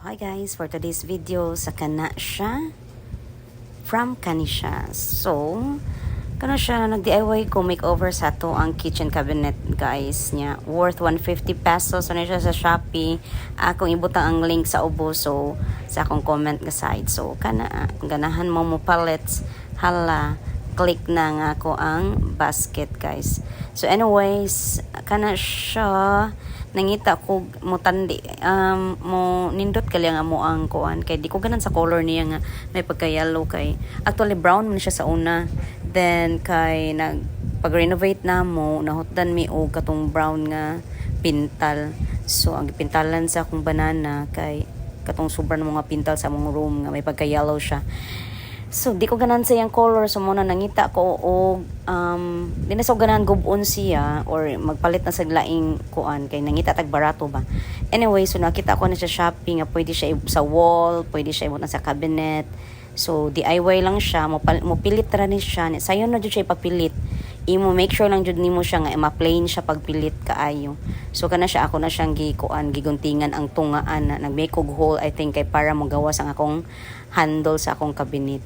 Hi guys, for today's video sa kana siya from Kanisha. So, kana siya nag-DIY ko makeover sa to ang kitchen cabinet guys niya. Worth 150 pesos ano siya sa Shopee. Akong ibutang ang link sa ubo so sa akong comment nga side. So, kana kung ganahan mo mo pallets, hala click na nga ako ang basket guys. So anyways, kana siya nangita ko mo tandi mo nindot kali nga mo ang kuan kay di ko ganan sa color niya nga may pagka yellow kay actually brown man siya sa una then kay nag pag-renovate na mo nahutdan mi og katong brown nga pintal so ang pintalan sa akong banana kay katong sobra na mga pintal sa mong room nga may pagka yellow siya. So, di ko ganan sa yung color. So, muna nangita ko o di na sa ganan gubon siya or magpalit na sa laing kuan kay nangita tag barato ba. Anyway, so nakita ko na sa Shopee nga pwede siya sa wall, pwede siya ibutang sa cabinet. So, DIY lang siya. Mo pilit ra ni siya. Sayon na jud siya ipapilit. Imo make sure lang jud nimo siya nga ma-plain siya pagpilit kaayo. So kana siya ako na siyang giguntingan ang tungaan na nag-make og hole I think kay para mo gawas ang akong handle sa akong cabinet.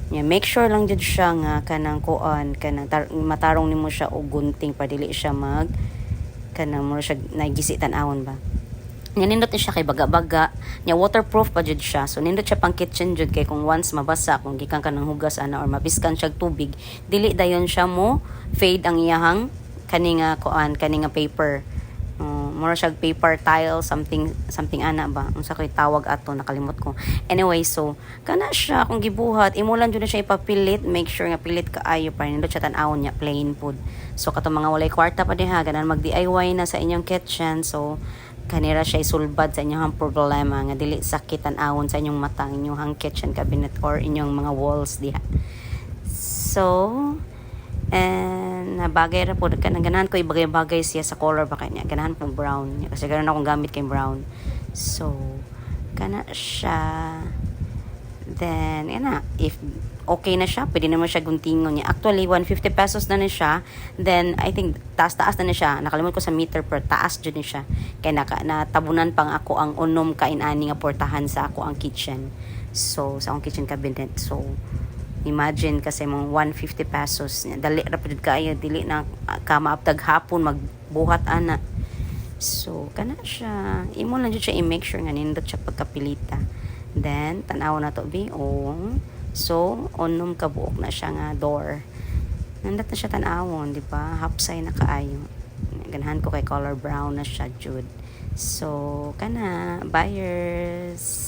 Yeah, make sure lang jud siya nga kanang kuan kanang matarong nimo siya og gunting para dili siya mag kanang mo siya nagisi tan-awon ba. Nya nindot siya kay baga-baga nya waterproof pa jud siya so nindot siya pang kitchen jud kay kung once mabasa kung gikan ka ng hugas ana or mabiskan siya tubig dili dayon siya mo fade ang iyahang kaninga kuan kaninga paper mura siya paper tile something ana ba unsa koy tawag ato nakalimot ko anyway so kana siya kung gibuhat imulan jud na siya ipapilit make sure nga pilit kaayo para nindot siya tan-awon nya plain food so katong mga walay kwarta pa diha ganan mag DIY na sa inyong kitchen so kanira siya isulbad sa inyong problema nga dili sakit tan-awon sa inyong mata ang inyong kitchen cabinet or inyong mga walls diha. So, and bagay ra po ganahan ko ibagay-bagay siya sa color ba kanya ganahan po brown kasi ganahan akong gamit kay brown. So, kana siya. Then, yan na. If okay na siya, pwede naman siya guntingon niya. Actually, 150 pesos na siya. Then, I think, taas-taas na siya. Nakalimot ko sa meter per taas dyan siya. Kaya natabunan pang ako ang unom kainani nga portahan sa ako ang kitchen. So, sa akong kitchen cabinet. So, imagine kasi mong 150 pesos. Dali, rapid kayo. Dili na kamaaptag hapon, magbuhat ana. So, kana siya. Imo lang dyan siya i-make sure nga nindot siya pagkapilita. Then, tanaw na to biong. So, onom kabuok na siya nga door. Nandat na siya tanawon, di ba? Hapsay na kaayo. Ganahan ko kay color brown na siya, Jude. So, kana, buyers.